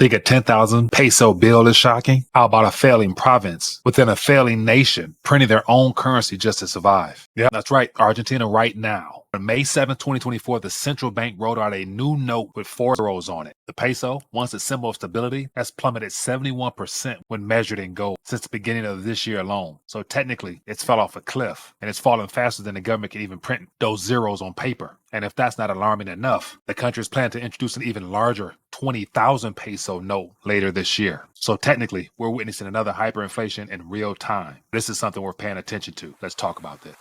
Think a 10,000 peso bill is shocking? How about a failing province within a failing nation printing their own currency just to survive? Yeah, that's right. Argentina right now. On May 7, 2024, the central bank wrote out a new note with 4 zeros on it. The peso, once a symbol of stability, has plummeted 71% when measured in gold since the beginning of this year alone. So technically, it's fell off a cliff, and it's fallen faster than the government can even print those zeros on paper. And if that's not alarming enough, the country is planning to introduce an even larger 20,000 peso note later this year. So technically, we're witnessing another hyperinflation in real time. This is something we're paying attention to. Let's talk about this.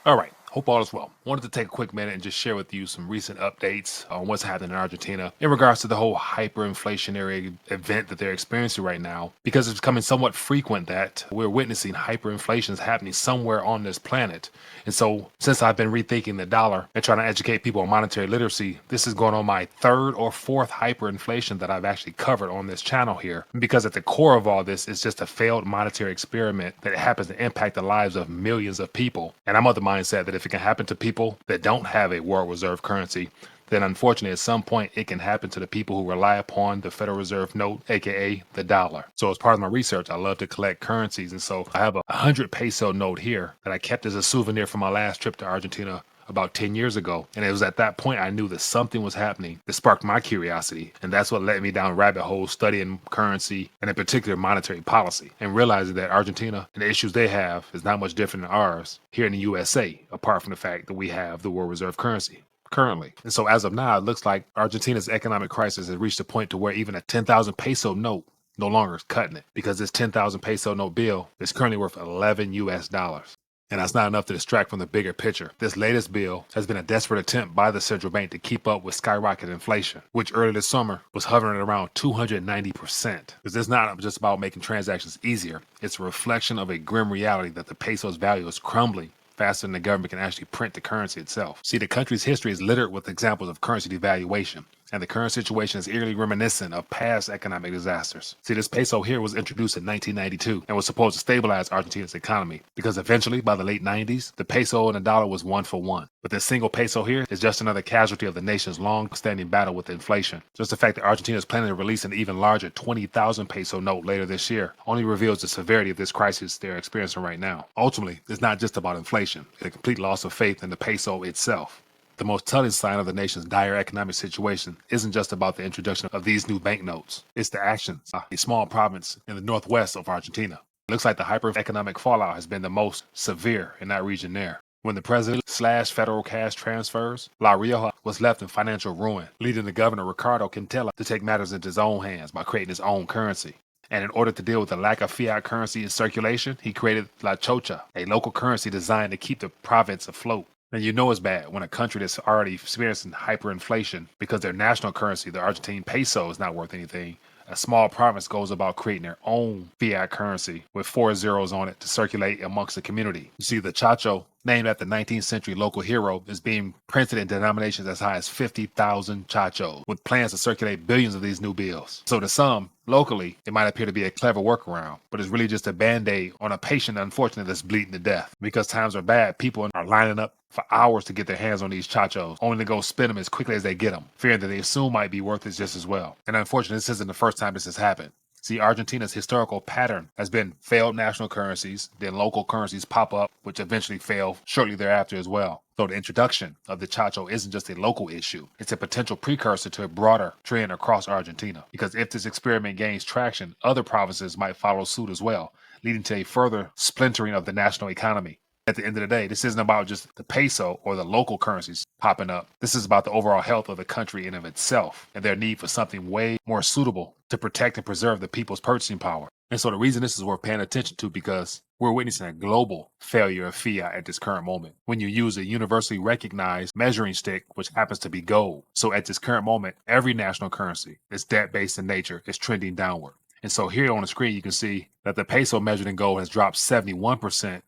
All right. Hope all is well. Wanted to take a quick minute and just share with you some recent updates on what's happening in Argentina in regards to the whole hyperinflationary event that they're experiencing right now, because it's becoming somewhat frequent that we're witnessing hyperinflations happening somewhere on this planet. And so since I've been rethinking the dollar and trying to educate people on monetary literacy, this is going on my third or fourth hyperinflation that I've actually covered on this channel here. Because at the core of all this is just a failed monetary experiment that happens to impact the lives of millions of people. And I'm of the mindset that if it can happen to people that don't have a world reserve currency, then unfortunately at some point it can happen to the people who rely upon the Federal Reserve note, aka the dollar. So as part of my research, I love to collect currencies, and so I have a 100 peso note here that I kept as a souvenir from my last trip to Argentina about 10 years ago. And it was at that point I knew that something was happening that sparked my curiosity. And that's what led me down rabbit holes studying currency and in particular monetary policy, and realizing that Argentina and the issues they have is not much different than ours here in the USA, apart from the fact that we have the world reserve currency currently. And so as of now, it looks like Argentina's economic crisis has reached a point to where even a 10,000 peso note no longer is cutting it, because this 10,000 peso note bill is currently worth 11 US dollars. And that's not enough to distract from the bigger picture. This latest bill has been a desperate attempt by the central bank to keep up with skyrocketing inflation, which earlier this summer was hovering at around 290%. Because it's not just about making transactions easier, it's a reflection of a grim reality that the peso's value is crumbling faster than the government can actually print the currency itself. See, the country's history is littered with examples of currency devaluation, and the current situation is eerily reminiscent of past economic disasters. See, this peso here was introduced in 1992 and was supposed to stabilize Argentina's economy, because eventually, by the late 90s, the peso and the dollar was 1 for 1. But this single peso here is just another casualty of the nation's long-standing battle with inflation. Just the fact that Argentina is planning to release an even larger 20,000 peso note later this year only reveals the severity of this crisis they're experiencing right now. Ultimately, it's not just about inflation. It's a complete loss of faith in the peso itself. The most telling sign of the nation's dire economic situation isn't just about the introduction of these new banknotes. It's the actions of a small province in the northwest of Argentina. It looks like the hyper-economic fallout has been the most severe in that region there. When the president slashed federal cash transfers, La Rioja was left in financial ruin, leading the governor Ricardo Quintela to take matters into his own hands by creating his own currency. And in order to deal with the lack of fiat currency in circulation, he created La Chocha, a local currency designed to keep the province afloat. And you know it's bad when a country that's already experiencing hyperinflation because their national currency, the Argentine peso, is not worth anything. A small province goes about creating their own fiat currency with 4 zeros on it to circulate amongst the community. You see, the chacho, named after the 19th century local hero, is being printed in denominations as high as 50,000 chachos, with plans to circulate billions of these new bills. So to some, locally, it might appear to be a clever workaround, but it's really just a band-aid on a patient, unfortunately, that's bleeding to death. Because times are bad, people are lining up for hours to get their hands on these chachos, only to go spend them as quickly as they get them, fearing that they assume might be worth it just as well. And unfortunately, this isn't the first time this has happened. See, Argentina's historical pattern has been failed national currencies, then local currencies pop up, which eventually fail shortly thereafter as well. So the introduction of the chacho isn't just a local issue, it's a potential precursor to a broader trend across Argentina. Because if this experiment gains traction, other provinces might follow suit as well, leading to a further splintering of the national economy. At the end of the day, this isn't about just the peso or the local currencies popping up. This is about the overall health of the country in of itself and their need for something way more suitable to protect and preserve the people's purchasing power. And so the reason this is worth paying attention to, because we're witnessing a global failure of fiat at this current moment when you use a universally recognized measuring stick, which happens to be gold. So at this current moment, every national currency that's debt-based in nature is trending downward. And so here on the screen, you can see that the peso measured in gold has dropped 71%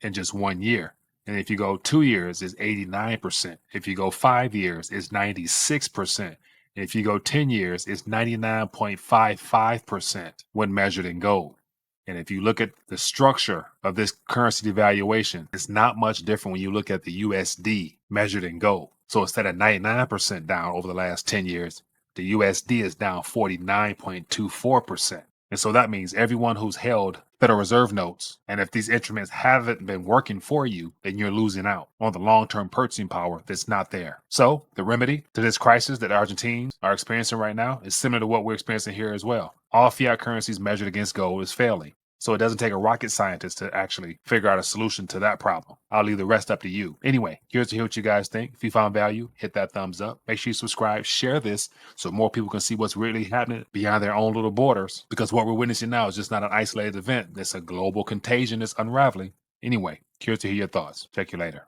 in just 1 year. And if you go 2 years, it's 89%. If you go 5 years, it's 96%. And if you go 10 years, it's 99.55% when measured in gold. And if you look at the structure of this currency devaluation, it's not much different when you look at the USD measured in gold. So instead of 99% down over the last 10 years, the USD is down 49.24%. And so that means everyone who's held Federal Reserve notes, and if these instruments haven't been working for you, then you're losing out on the long term purchasing power that's not there. So the remedy to this crisis that Argentines are experiencing right now is similar to what we're experiencing here as well. All fiat currencies measured against gold is failing. So it doesn't take a rocket scientist to actually figure out a solution to that problem. I'll leave the rest up to you. Anyway, here's to hear what you guys think. If you found value, hit that thumbs up. Make sure you subscribe, share this so more people can see what's really happening beyond their own little borders. Because what we're witnessing now is just not an isolated event. It's a global contagion that's unraveling. Anyway, curious to hear your thoughts. Check you later.